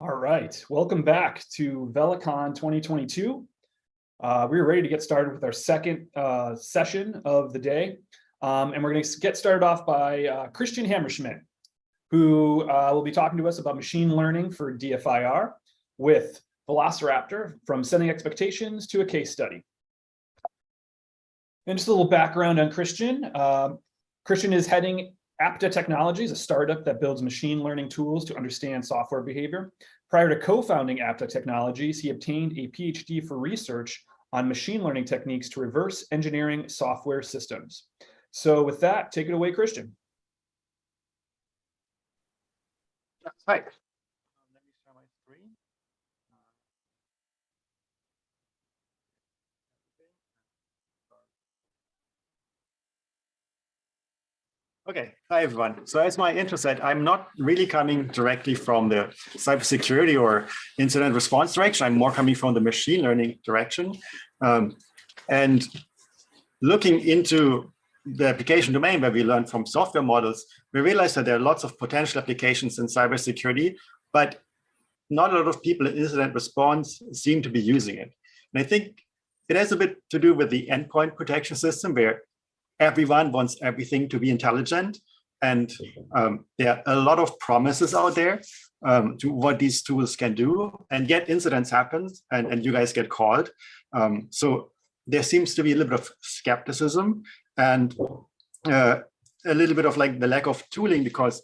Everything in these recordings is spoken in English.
All right, welcome back to Velicon 2022. We're ready to get started with our second session of the day. And we're going to get started off by Christian Hammerschmidt, who will be talking to us about machine learning for DFIR with Velociraptor, from setting expectations to a case study. And just a little background on Christian. Christian is heading APTA Technologies, a startup that builds machine learning tools to understand software behavior. Prior to co-founding APTA Technologies, he obtained a PhD for research on machine learning techniques to reverse engineering software systems. So with that, take it away, Christian. Hi. Let me share my screen. Okay, hi everyone. So as my intro said, I'm not really coming directly from the cybersecurity or incident response direction. I'm more coming from the machine learning direction. And looking into the application domain where we learn from software models, we realize that there are lots of potential applications in cybersecurity, but not a lot of people in incident response seem to be using it. And I think it has a bit to do with the endpoint protection system, where everyone wants everything to be intelligent. And there are a lot of promises out there to what these tools can do. And yet incidents happen and you guys get called. So there seems to be a little bit of skepticism and a little bit of like the lack of tooling, because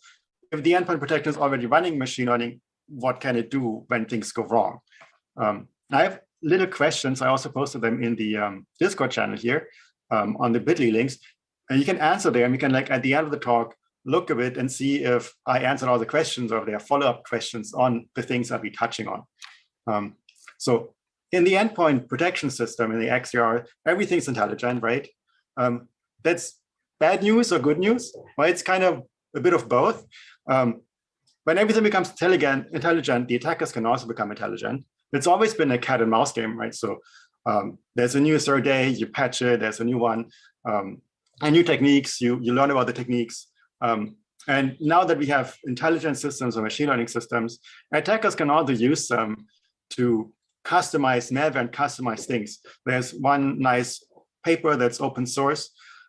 if the endpoint protector is already running machine learning, what can it do when things go wrong? I have little questions. I also posted them in the Discord channel here. On the bit.ly links, and you can answer there, and we can, like, at the end of the talk, look at it and see if I answered all the questions or if there are follow-up questions on the things that we're touching on. So in the endpoint protection system, in the XDR, everything's intelligent, right? That's bad news or good news? Well, it's kind of a bit of both. When everything becomes intelligent, the attackers can also become intelligent. It's always been a cat and mouse game, right? So there's a new third day, you patch it, there's a new one, and new techniques, you learn about the techniques. And now that we have intelligent systems or machine learning systems, attackers can also use them to customize malware and customize things. There's one nice paper that's open source,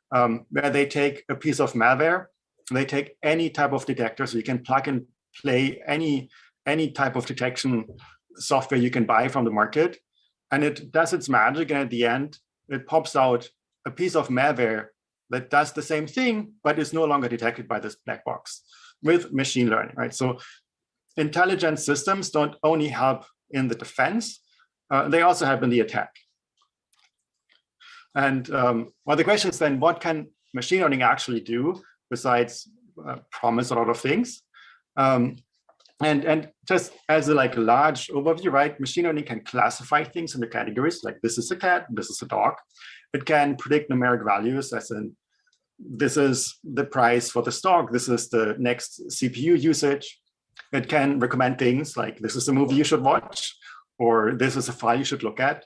where they take a piece of malware, they take any type of detector, so you can plug and play any type of detection software you can buy from the market. And it does its magic, and at the end, it pops out a piece of malware that does the same thing, but is no longer detected by this black box with machine learning, right? So intelligent systems don't only help in the defense, they also help in the attack. And well, the question is then, what can machine learning actually do besides promise a lot of things? And just as a large overview, right? Machine learning can classify things into categories, like this is a cat, this is a dog. It can predict numeric values, as in this is the price for the stock, this is the next CPU usage. It can recommend things like this is a movie you should watch, or this is a file you should look at.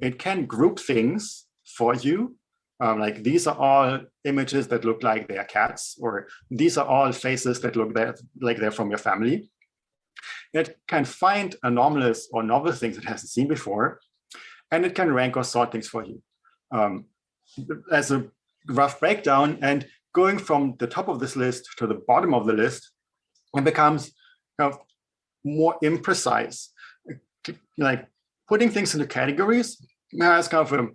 It can group things for you. Like these are all images that look like they are cats, or these are all faces that look like they're from your family. It can find anomalous or novel things it hasn't seen before, and it can rank or sort things for you. As a rough breakdown, and going from the top of this list to the bottom of the list, it becomes more imprecise. Like putting things into categories has kind of a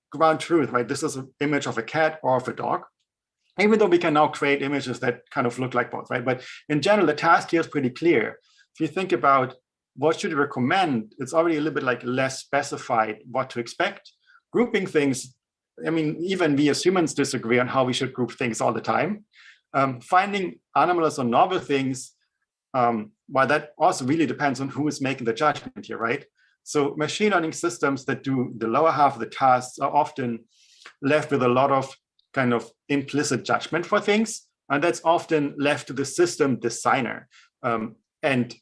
ground truth, right? This is an image of a cat or of a dog, even though we can now create images that kind of look like both, right? But in general, the task here is pretty clear. If you think about what should you recommend, it's already a little bit like less specified what to expect. Grouping things, I mean, even we as humans disagree on how we should group things all the time. Finding anomalous or novel things, well, that also really depends on who is making the judgment here, right? So machine learning systems that do the lower half of the tasks are often left with a lot of kind of implicit judgment for things. And that's often left to the system designer, and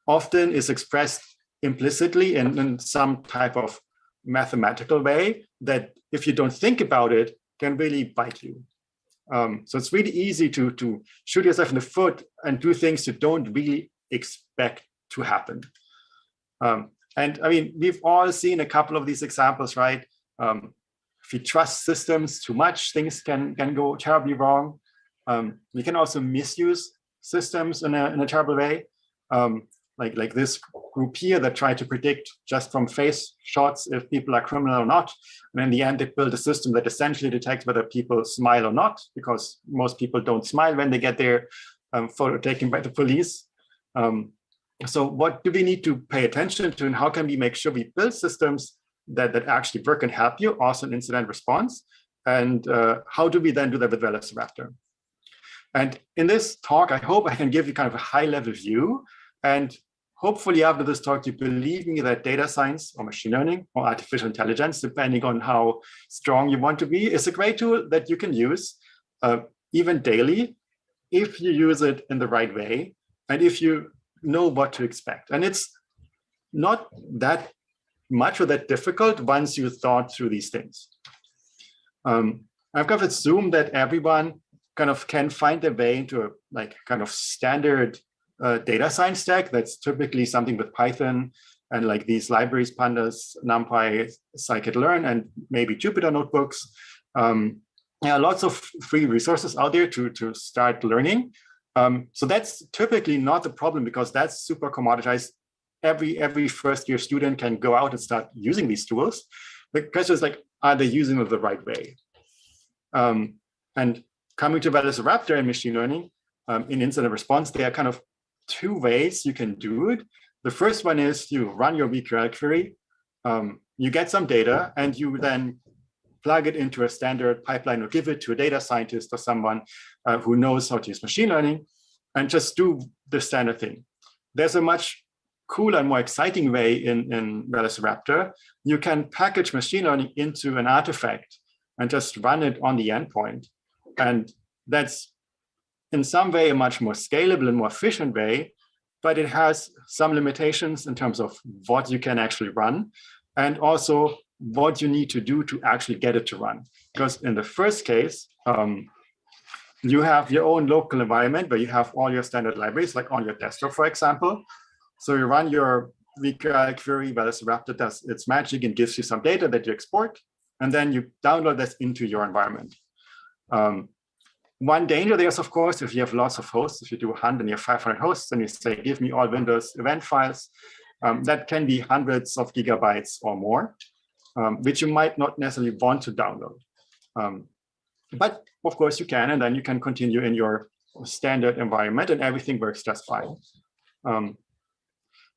often is expressed implicitly in some type of mathematical way that, if you don't think about it, can really bite you. So it's really easy to shoot yourself in the foot and do things you don't really expect to happen. And I mean, we've all seen a couple of these examples, right? If you trust systems too much, things can go terribly wrong. We can also misuse systems in a terrible way. Like this group here that tried to predict just from face shots if people are criminal or not. And in the end, they built a system that essentially detects whether people smile or not, because most people don't smile when they get their photo taken by the police. So what do we need to pay attention to, and how can we make sure we build systems that actually work and help you, also in incident response? And how do we then do that with Velociraptor? And in this talk, I hope I can give you kind of a high-level view. And hopefully after this talk, you believe me that data science or machine learning or artificial intelligence, depending on how strong you want to be, is a great tool that you can use even daily if you use it in the right way and if you know what to expect. And it's not that much or that difficult once you thought through these things. I've kind of assumed that everyone kind of can find their way into a like kind of standard data science stack that's typically something with Python and like these libraries, pandas, NumPy, scikit-learn, and maybe Jupyter notebooks. Yeah, lots of free resources out there to start learning. So that's typically not the problem because that's super commoditized. Every first year student can go out and start using these tools. The question is like, are they using them the right way? And coming to Velociraptor and machine learning in incident response, there are kind of two ways you can do it. The first one is you run your VQL query, you get some data, and you then plug it into a standard pipeline or give it to a data scientist or someone who knows how to use machine learning and just do the standard thing. There's a much cooler and more exciting way in Velociraptor. You can package machine learning into an artifact and just run it on the endpoint. And that's in some way a much more scalable and more efficient way, but it has some limitations in terms of what you can actually run and also what you need to do to actually get it to run. Because in the first case, you have your own local environment where you have all your standard libraries, like on your desktop, for example. So you run your VQL query, Velociraptor does its magic and gives you some data that you export, and then you download this into your environment. One danger there is, of course, if you have lots of hosts, if you do 100 and you have 500 hosts and you say, give me all Windows event files, that can be hundreds of gigabytes or more, which you might not necessarily want to download. But of course you can, and then you can continue in your standard environment and everything works just fine.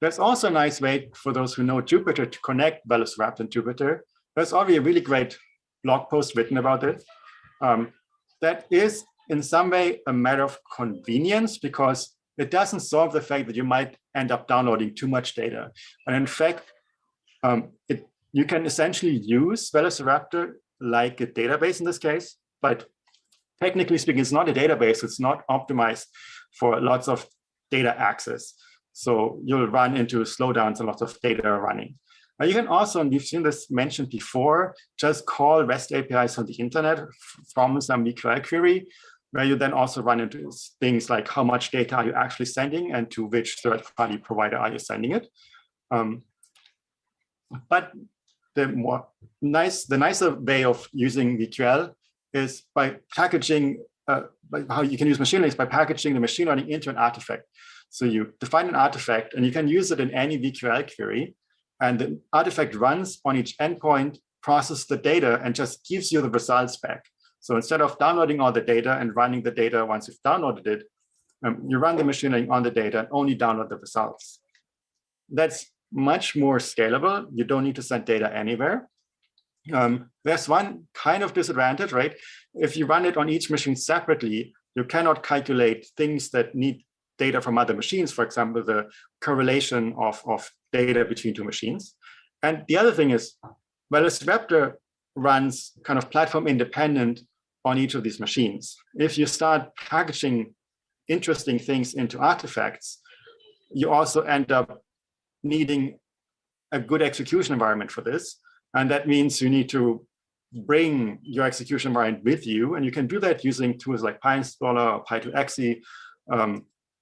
There's also a nice way for those who know Jupyter to connect Velociraptor and Jupyter. There's already a really great blog post written about it. That is in some way a matter of convenience because it doesn't solve the fact that you might end up downloading too much data. And in fact, you can essentially use Velociraptor like a database in this case, but technically speaking, it's not a database. It's not optimized for lots of data access. So you'll run into slowdowns and lots of data running. You can also, and we've seen this mentioned before, just call REST APIs on the internet from some VQL query, where you then also run into things like how much data are you actually sending and to which third-party provider are you sending it. But the nicer way of using VQL is by packaging, how you can use machine learning is by packaging the machine learning into an artifact. So you define an artifact and you can use it in any VQL query. And the artifact runs on each endpoint, processes the data, and just gives you the results back. So instead of downloading all the data and running the data once you've downloaded it, you run the machine learning on the data and only download the results. That's much more scalable. You don't need to send data anywhere. There's one kind of disadvantage, right? If you run it on each machine separately, you cannot calculate things that need data from other machines, for example, the correlation of data between two machines. And the other thing is, Velociraptor runs kind of platform independent on each of these machines. If you start packaging interesting things into artifacts, you also end up needing a good execution environment for this. And that means you need to bring your execution environment with you. And you can do that using tools like PyInstaller or Py2Xe.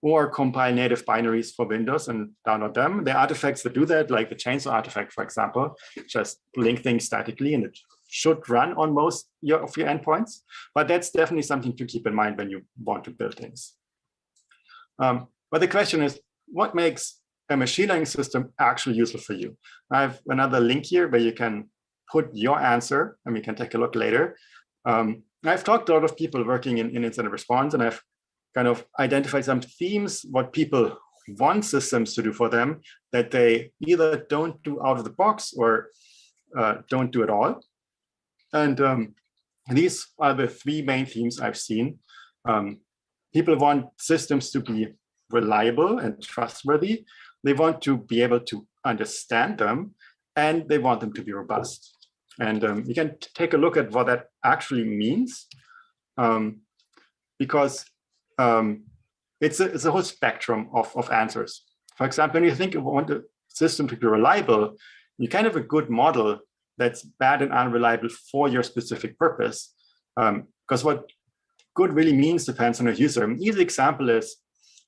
or compile native binaries for Windows and download them. There are artifacts that do that, like the chainsaw artifact, for example, just link things statically, and it should run on most of your endpoints. But that's definitely something to keep in mind when you want to build things. But the question is, what makes a machine learning system actually useful for you? I have another link here where you can put your answer, and we can take a look later. I've talked to a lot of people working in incident response, and I've kind of identified some themes, what people want systems to do for them that they either don't do out of the box or don't do at all. And these are the three main themes I've seen. People want systems to be reliable and trustworthy. They want to be able to understand them, and they want them to be robust. And you can take a look at what that actually means, because it's a whole spectrum of answers. For example, when you think you want a system to be reliable, you can have a good model that's bad and unreliable for your specific purpose. Because what good really means depends on the user. An easy example is,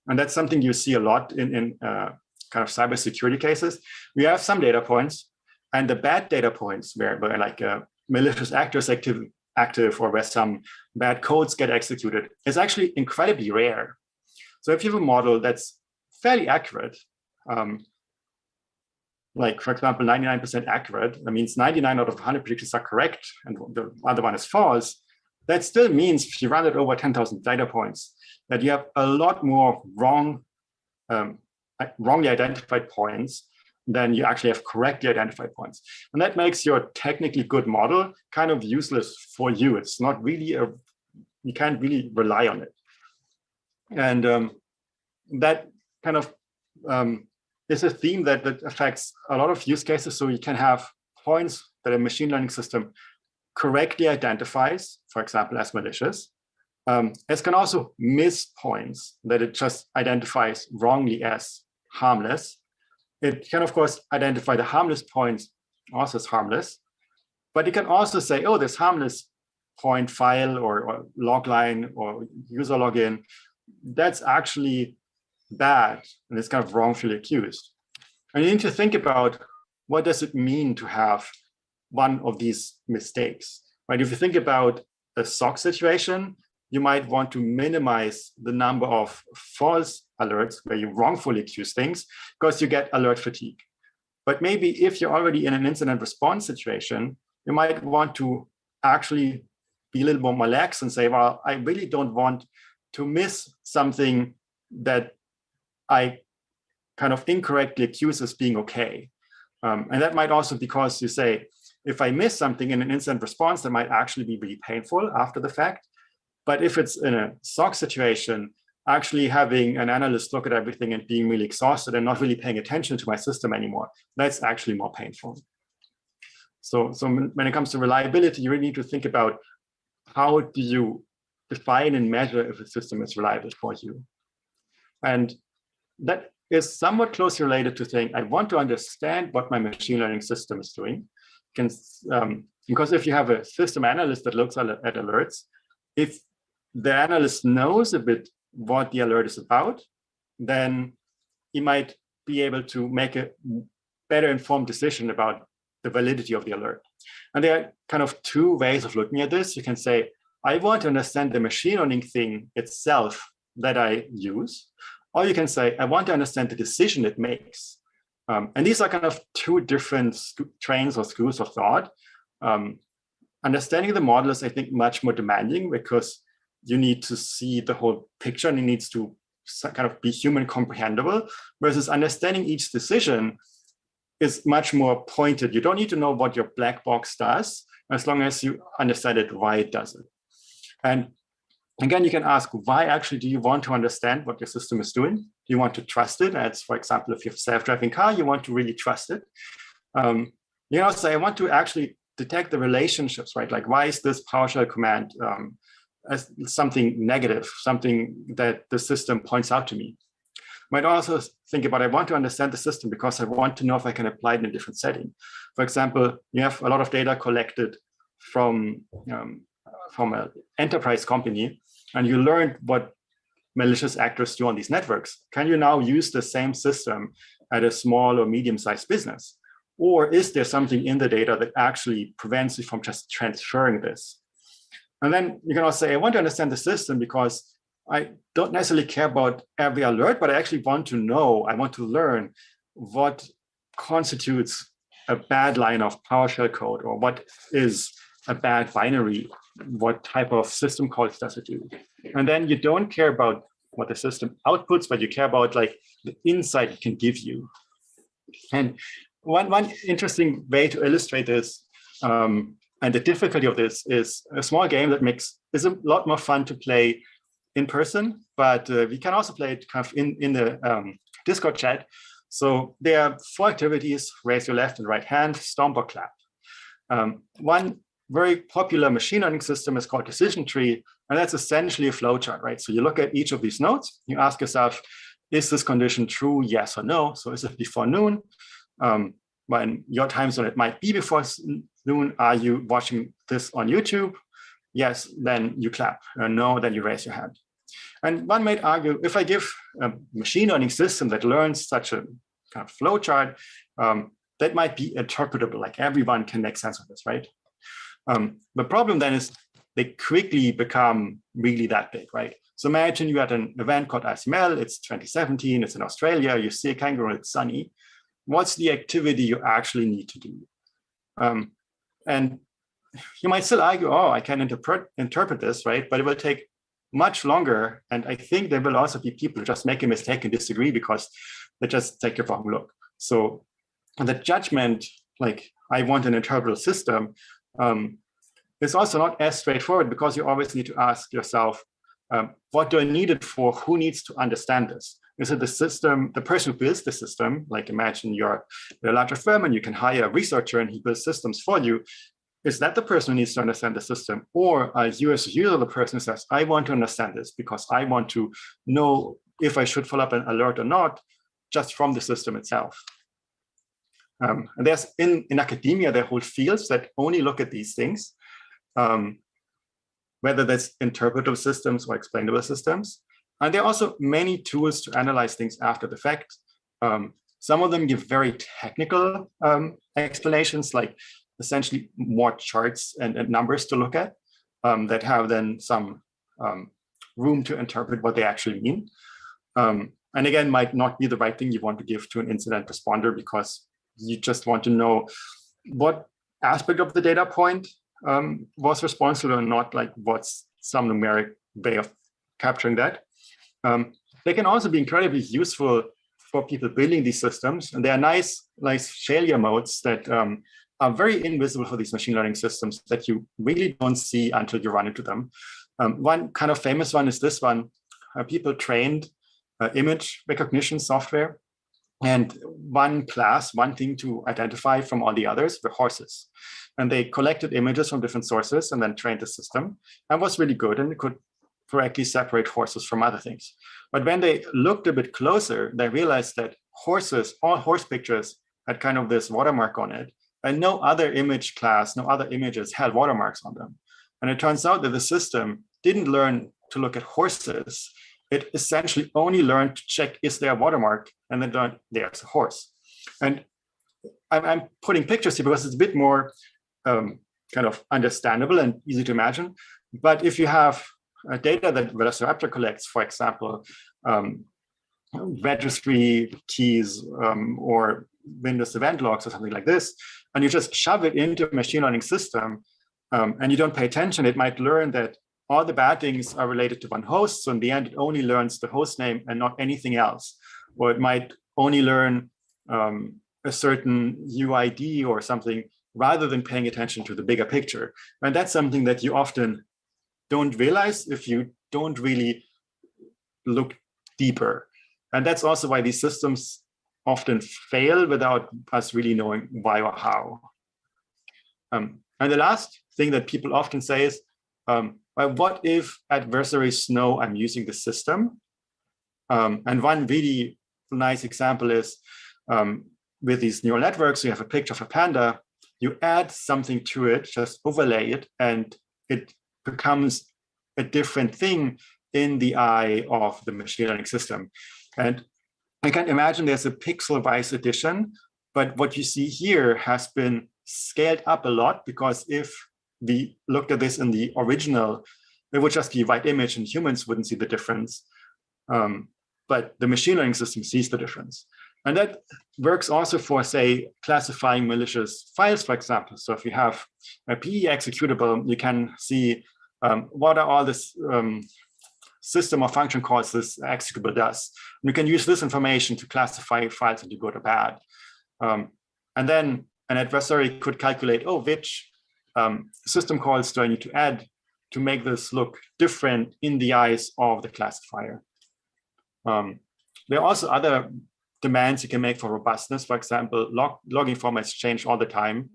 and that's something you see a lot in kind of cybersecurity cases, we have some data points, and the bad data points where like malicious actors active or where some bad codes get executed is actually incredibly rare. So if you have a model that's fairly accurate, like for example, 99% accurate, that means 99 out of 100 predictions are correct and the other one is false, that still means if you run it over 10,000 data points, that you have a lot more wrongly identified points than you actually have correctly identified points. And that makes your technically good model kind of useless for you. It's not really you can't really rely on it. And that kind of is a theme that affects a lot of use cases. So you can have points that a machine learning system correctly identifies, for example, as malicious. It can also miss points that it just identifies wrongly as harmless. It can, of course, identify the harmless points also as harmless, but it can also say, oh, this harmless point file or log line or user login, that's actually bad and it's kind of wrongfully accused. And you need to think about what does it mean to have one of these mistakes, right? If you think about a SOC situation, you might want to minimize the number of false alerts where you wrongfully accuse things because you get alert fatigue. But maybe if you're already in an incident response situation, you might want to actually be a little more relaxed and say, well, I really don't want to miss something that I kind of incorrectly accuse as being okay. And that might also because you say, if I miss something in an incident response, that might actually be really painful after the fact. But if it's in a SOC situation, actually having an analyst look at everything and being really exhausted and not really paying attention to my system anymore, that's actually more painful. So when it comes to reliability, you really need to think about how do you define and measure if a system is reliable for you. And that is somewhat closely related to saying, I want to understand what my machine learning system is doing. Because if you have a system analyst that looks at alerts, if the analyst knows a bit what the alert is about, then he might be able to make a better informed decision about the validity of the alert. And there are kind of two ways of looking at this. You can say, I want to understand the machine learning thing itself that I use. Or you can say, I want to understand the decision it makes. And these are kind of two different trains or schools of thought. Understanding the model is, I think, much more demanding because you need to see the whole picture and it needs to kind of be human comprehensible, versus understanding each decision is much more pointed. You don't need to know what your black box does as long as you understand it, why it does it. And again, you can ask, why actually do you want to understand what your system is doing? Do you want to trust it? As for example, if you have a self-driving car, you want to really trust it. You know, say, I want to actually detect the relationships, right? Like, why is this PowerShell command as something negative, something that the system points out to me? Might also think about, I want to understand the system because I want to know if I can apply it in a different setting. For example, you have a lot of data collected from an enterprise company, and you learned what malicious actors do on these networks? Can you now use the same system at a small or medium-sized business? Or is there something in the data that actually prevents you from just transferring this? And then you can also say, I want to understand the system because I don't necessarily care about every alert, but I actually want to know, I want to learn what constitutes a bad line of PowerShell code, or what is a bad binary, what type of system calls does it do? And then you don't care about what the system outputs, but you care about like the insight it can give you. And one interesting way to illustrate this and the difficulty of this is a small game that is a lot more fun to play in person, but we can also play it kind of in the Discord chat. So there are 4 activities: raise your left and right hand, stomp or clap. One very popular machine learning system is called decision tree, and that's essentially a flowchart, right? So you look at each of these nodes, you ask yourself, is this condition true, yes or no? So is it before noon? When your time zone, it might be before noon. Are you watching this on YouTube? Yes, then you clap. No, then you raise your hand. And one might argue, if I give a machine learning system that learns such a kind of flowchart, that might be interpretable, like everyone can make sense of this, right? The problem then is they quickly become really that big, right? So imagine you had an event called ICML, it's 2017, it's in Australia, you see a kangaroo, it's sunny. What's the activity you actually need to do? And you might still argue, oh, I can interpret this, right? But it will take much longer. And I think there will also be people who just make a mistake and disagree because they just take a wrong look. So the judgment, like I want an interpretable system, is also not as straightforward because you always need to ask yourself, what do I need it for? Who needs to understand this? Is it the system, the person who builds the system? Like imagine you're a larger firm and you can hire a researcher and he builds systems for you. Is that the person who needs to understand the system? Or are you as a user the person who says, I want to understand this because I want to know if I should follow up an alert or not, just from the system itself. And there's in academia, there are whole fields that only look at these things, whether that's interpretable systems or explainable systems. And there are also many tools to analyze things after the fact. Some of them give very technical explanations, like essentially more charts and numbers to look at that have then some room to interpret what they actually mean. And again, might not be the right thing you want to give to an incident responder because you just want to know what aspect of the data point was responsible or not, like what's some numeric way of capturing that. They can also be incredibly useful for people building these systems. And they are nice failure modes that are very invisible for these machine learning systems that you really don't see until you run into them. One kind of famous one is this one. People trained image recognition software. And one thing to identify from all the others were horses. And they collected images from different sources and then trained the system and was really good and it could correctly separate horses from other things. But when they looked a bit closer, they realized that horses, all horse pictures had kind of this watermark on it. And no other image class, no other images had watermarks on them. And it turns out that the system didn't learn to look at horses. It essentially only learned to check, is there a watermark? And then there's a horse. And I'm putting pictures here because it's a bit more kind of understandable and easy to imagine. But if you have data that Velociraptor collects, for example, registry keys or Windows event logs or something like this, and you just shove it into a machine learning system and you don't pay attention, it might learn that all the bad things are related to one host. So in the end, it only learns the host name and not anything else. Or it might only learn a certain UID or something rather than paying attention to the bigger picture. And that's something that you often don't realize if you don't really look deeper. And that's also why these systems often fail without us really knowing why or how. And the last thing that people often say is, well, what if adversaries know I'm using the system? And one really nice example is with these neural networks, you have a picture of a panda, you add something to it, just overlay it, and it becomes a different thing in the eye of the machine learning system. And I can imagine there's a pixel-wise addition, but what you see here has been scaled up a lot, because if we looked at this in the original, it would just be a white image and humans wouldn't see the difference. But the machine learning system sees the difference. And that works also for, say, classifying malicious files, for example. So if you have a PE executable, you can see what are all this system or function calls this executable does. And you can use this information to classify files into good or bad. And then an adversary could calculate, oh, which system calls do I need to add to make this look different in the eyes of the classifier. There are also other demands you can make for robustness. For example, logging formats change all the time,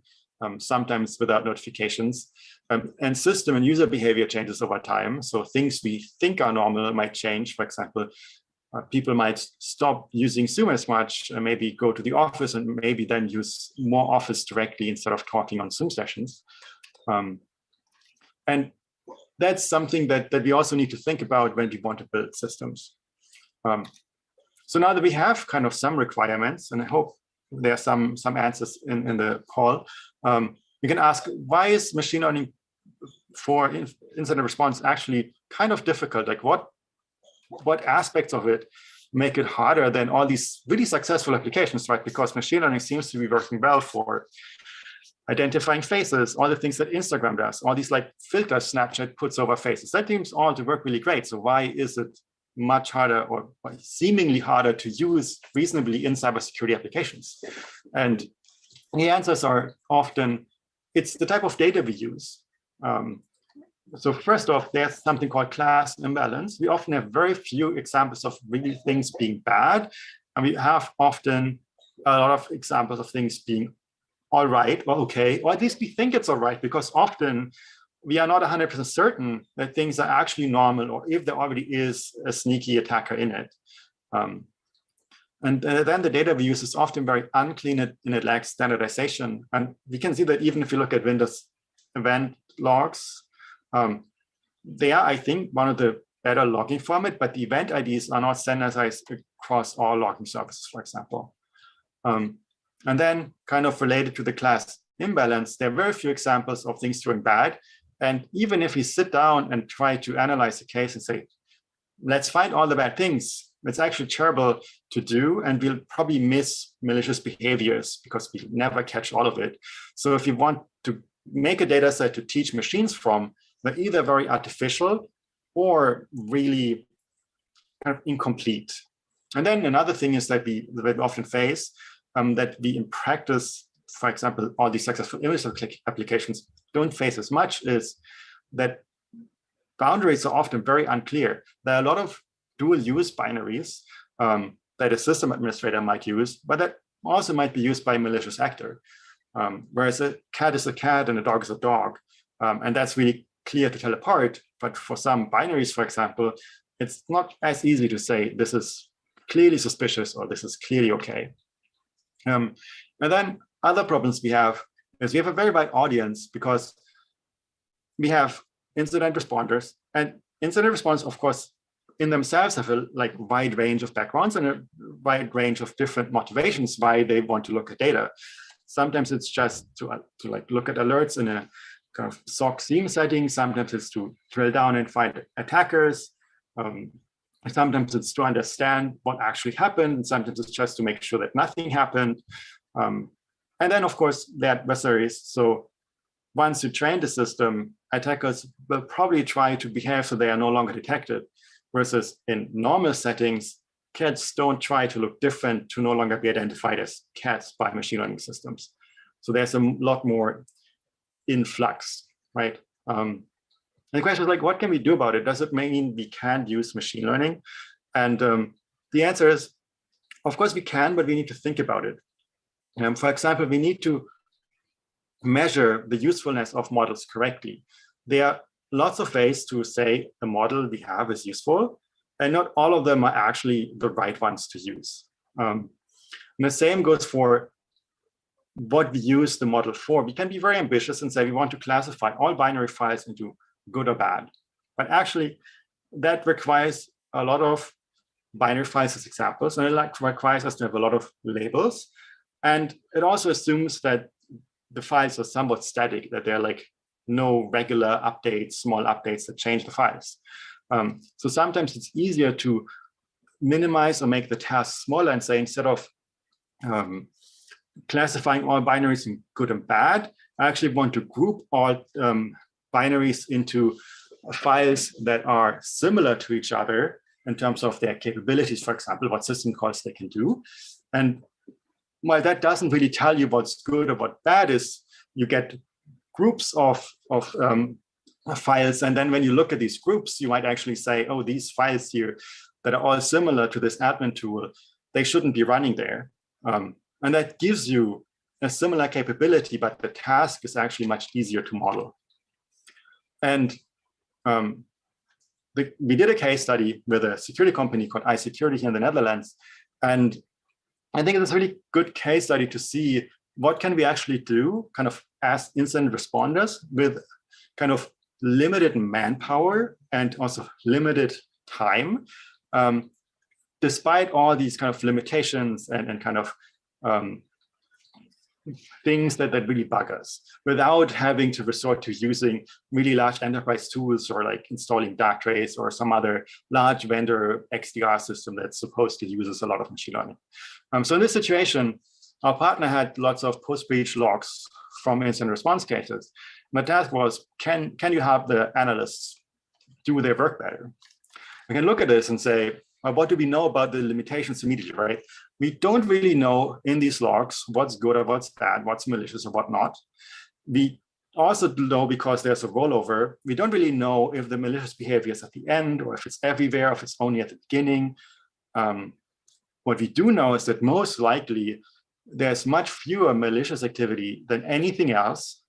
sometimes without notifications. And system and user behavior changes over time. So things we think are normal might change. For example, people might stop using Zoom as much, and maybe go to the office and maybe then use more Office directly instead of talking on Zoom sessions. And that's something that we also need to think about when we want to build systems. So now that we have kind of some requirements, and I hope there are some answers in the call, you can ask, why is machine learning for incident response actually kind of difficult? Like what aspects of it make it harder than all these really successful applications, right? Because machine learning seems to be working well for identifying faces, all the things that Instagram does, all these like filters Snapchat puts over faces. That seems all to work really great. So why is it much harder or seemingly harder to use reasonably in cybersecurity applications? And the answers are often, it's the type of data we use. So first off, there's something called class imbalance. We often have very few examples of really things being bad, and we have often a lot of examples of things being all right or okay, or at least we think it's all right, because often we are not 100% certain that things are actually normal, or if there already is a sneaky attacker in it. And then the data we use is often very unclean and it lacks standardization. And we can see that even if you look at Windows event logs, they are, I think, one of the better logging format, but the event IDs are not standardized across all logging services, for example. And then kind of related to the class imbalance, there are very few examples of things doing bad. And even if we sit down and try to analyze the case and say, let's find all the bad things, it's actually terrible to do, and we'll probably miss malicious behaviors because we never catch all of it. So if you want to make a data set to teach machines from, they're either very artificial or really kind of incomplete. And then another thing is that we often face that we in practice, for example, all these successful image applications don't face as much, is that boundaries are often very unclear. There are a lot of dual use binaries that a system administrator might use, but that also might be used by a malicious actor. Whereas a cat is a cat and a dog is a dog. And that's really clear to tell apart. But for some binaries, for example, it's not as easy to say this is clearly suspicious or this is clearly okay. And then other problems we have is we have a very wide audience, because we have incident responders, and incident responders, of course, in themselves have a wide range of backgrounds and a wide range of different motivations why they want to look at data. Sometimes it's just to look at alerts in a kind of SOC SIEM setting. Sometimes it's to drill down and find attackers. Sometimes it's to understand what actually happened. And sometimes it's just to make sure that nothing happened. And then, of course, there are adversaries. So once you train the system, attackers will probably try to behave so they are no longer detected. Versus in normal settings, cats don't try to look different to no longer be identified as cats by machine learning systems. So there's a lot more influx, right? And the question is what can we do about it? Does it mean we can't use machine learning? And the answer is, of course we can, but we need to think about it. For example, we need to measure the usefulness of models correctly. There are lots of ways to say a model we have is useful, and not all of them are actually the right ones to use. And the same goes for what we use the model for. We can be very ambitious and say we want to classify all binary files into good or bad. But actually, that requires a lot of binary files as examples, and it requires us to have a lot of labels. And it also assumes that the files are somewhat static, that they're like no regular updates, small updates that change the files. So sometimes it's easier to minimize or make the task smaller and say, instead of classifying all binaries in good and bad, I actually want to group all binaries into files that are similar to each other in terms of their capabilities, for example, what system calls they can do. And while that doesn't really tell you what's good or what bad is, you get groups of files. And then when you look at these groups, you might actually say, oh, these files here that are all similar to this admin tool, they shouldn't be running there. And that gives you a similar capability, but the task is actually much easier to model. And we did a case study with a security company called iSecurity here in the Netherlands. And I think it's a really good case study to see what can we actually do kind of as incident responders with kind of limited manpower and also limited time, despite all these kind of limitations and kind of things that really bug us, without having to resort to using really large enterprise tools or like installing Darktrace or some other large vendor XDR system that's supposed to use a lot of machine learning. So in this situation, our partner had lots of post-breach logs from incident response cases. My task was, can you have the analysts do their work better? We can look at this and say, well, what do we know about the limitations immediately, right? We don't really know in these logs what's good or what's bad, what's malicious or what not. We also know, because there's a rollover, we don't really know if the malicious behavior is at the end or if it's everywhere, or if it's only at the beginning. What we do know is that most likely there's much fewer malicious activity than anything else.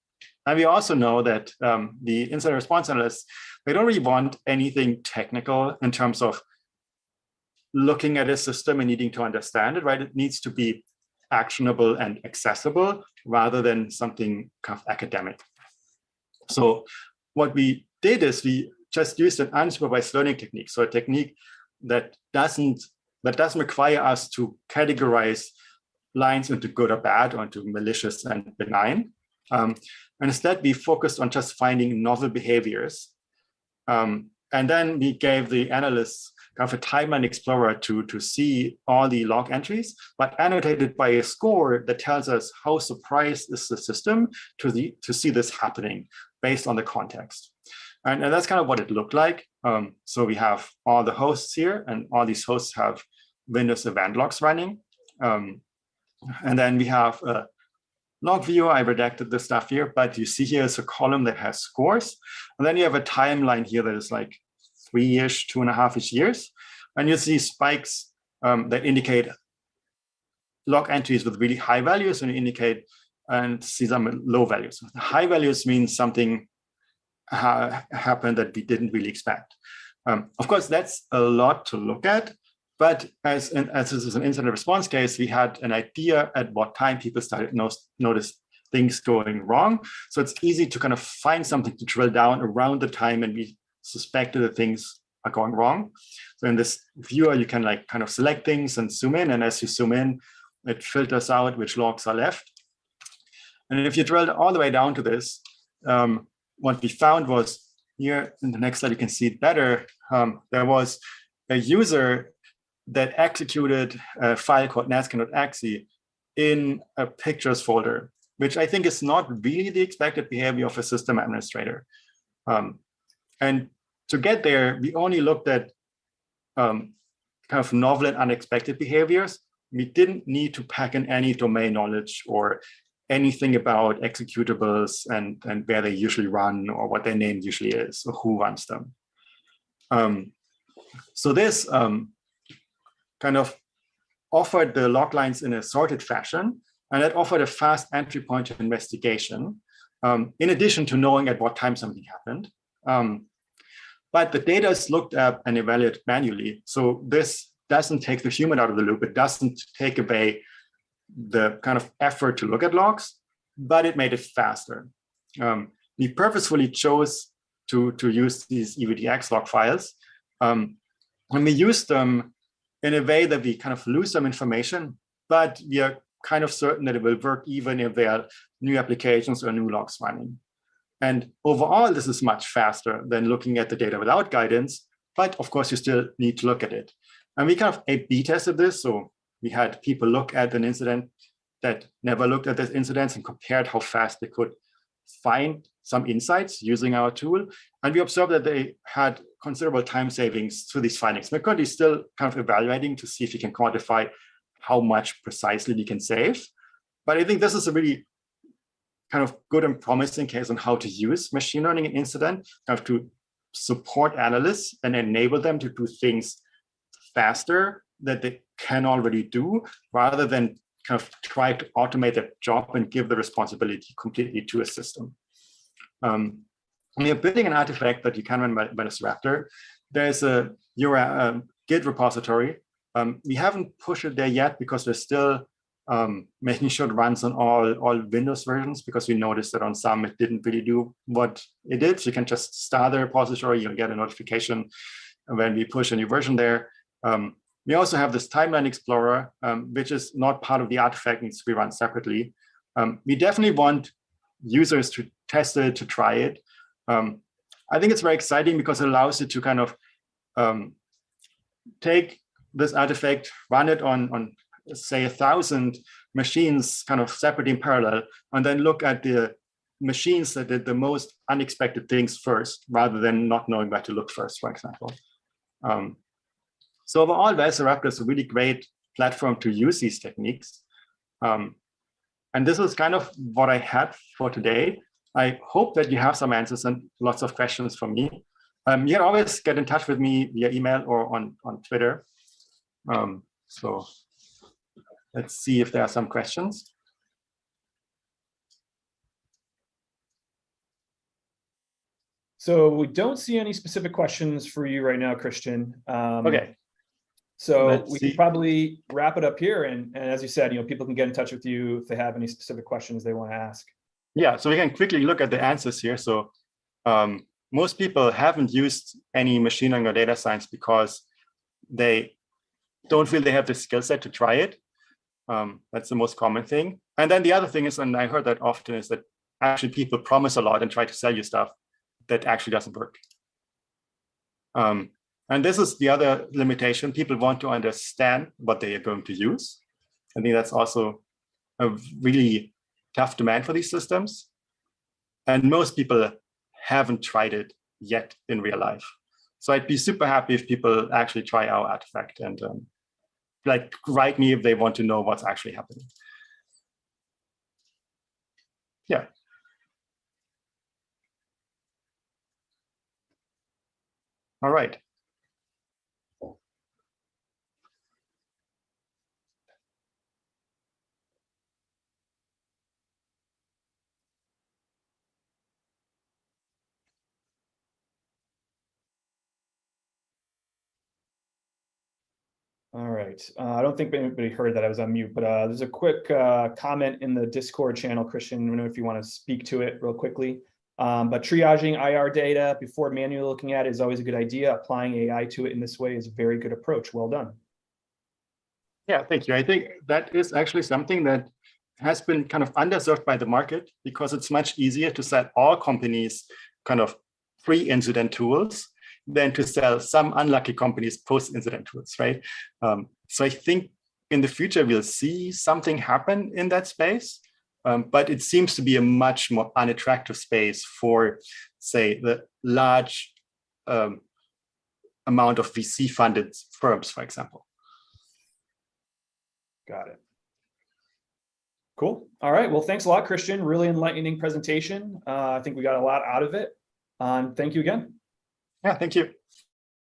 And we also know that the incident response analysts, they don't really want anything technical in terms of looking at a system and needing to understand it, right? It needs to be actionable and accessible rather than something kind of academic. So what we did is we just used an unsupervised learning technique. So a technique that doesn't require us to categorize lines into good or bad, or into malicious and benign. And instead, we focused on just finding novel behaviors. And then we gave the analysts kind of a timeline explorer to see all the log entries, but annotated by a score that tells us how surprised is the system to see this happening based on the context. And that's kind of what it looked like. So we have all the hosts here, and all these hosts have Windows event logs running. And then we have a log viewer. I redacted the stuff here, but you see here is a column that has scores. And then you have a timeline here that is like 3-ish, 2.5-ish years. And you see spikes that indicate log entries with really high values, and indicate and see some low values. The high values means something happened that we didn't really expect. Of course, that's a lot to look at. But as this is an incident response case, we had an idea at what time people started notice things going wrong. So it's easy to kind of find something to drill down around the time and we suspected that things are going wrong. So in this viewer, you can like kind of select things and zoom in. And as you zoom in, it filters out which logs are left. And if you drill all the way down to this, what we found was here in the next slide, you can see it better. There was a user that executed a file called nascan.exe in a pictures folder, which I think is not really the expected behavior of a system administrator. And to get there, we only looked at kind of novel and unexpected behaviors. We didn't need to pack in any domain knowledge or anything about executables and where they usually run or what their name usually is or who runs them. So this kind of offered the log lines in a sorted fashion, and it offered a fast entry point to investigation, in addition to knowing at what time something happened. But the data is looked at and evaluated manually. So this doesn't take the human out of the loop. It doesn't take away the kind of effort to look at logs, but it made it faster. We purposefully chose to use these EVDX log files And we use them in a way that we kind of lose some information, but we are kind of certain that it will work even if there are new applications or new logs running. And overall, this is much faster than looking at the data without guidance, but of course, you still need to look at it. And we kind of A/B tested this. So we had people look at an incident that never looked at this incident and compared how fast they could find some insights using our tool. And we observed that they had considerable time savings through these findings. We're currently still kind of evaluating to see if we can quantify how much precisely we can save. But I think this is a really kind of good and promising case on how to use machine learning in incident, kind of to support analysts and enable them to do things faster that they can already do, rather than kind of try to automate their job and give the responsibility completely to a system. We are building an artifact that you can run by Velociraptor. There's a Git repository. We haven't pushed it there yet because we're still making sure it runs on all Windows versions, because we noticed that on some it didn't really do what it did. So you can just start the repository, you'll get a notification when we push a new version there. We also have this timeline explorer, which is not part of the artifact, needs to be run separately. We definitely want users to test it, to try it. I think it's very exciting because it allows you to kind of take this artifact, run it on say 1,000 machines kind of separately in parallel, and then look at the machines that did the most unexpected things first, rather than not knowing where to look first, for example. So overall, Velociraptor is a really great platform to use these techniques. And this is kind of what I had for today. I hope that you have some answers and lots of questions from me. You can always get in touch with me via email or on Twitter. So let's see if there are some questions. So we don't see any specific questions for you right now, Christian. Okay. So we can probably wrap it up here. And as you said, people can get in touch with you if they have any specific questions they want to ask. Yeah, so we can quickly look at the answers here. So most people haven't used any machine learning or data science because they don't feel they have the skill set to try it. That's the most common thing. And then the other thing is, and I heard that often, is that actually people promise a lot and try to sell you stuff that actually doesn't work. And this is the other limitation. People want to understand what they are going to use. I think that's also a really tough demand for these systems. And most people haven't tried it yet in real life. So I'd be super happy if people actually try our artifact and like write me if they want to know what's actually happening. Yeah. All right. All right. I don't think anybody heard that I was on mute, but there's a quick comment in the Discord channel, Christian. I don't know if you want to speak to it real quickly. But triaging IR data before manually looking at it is always a good idea. Applying AI to it in this way is a very good approach. Well done. Yeah, thank you. I think that is actually something that has been kind of underserved by the market, because it's much easier to sell all companies kind of pre-incident tools than to sell some unlucky companies post-incident tools, right? So I think in the future, we'll see something happen in that space, but it seems to be a much more unattractive space for, say, the large amount of VC-funded firms, for example. Got it. Cool. All right. Well, thanks a lot, Christian. Really enlightening presentation. I think we got a lot out of it. Thank you again. Yeah, thank you.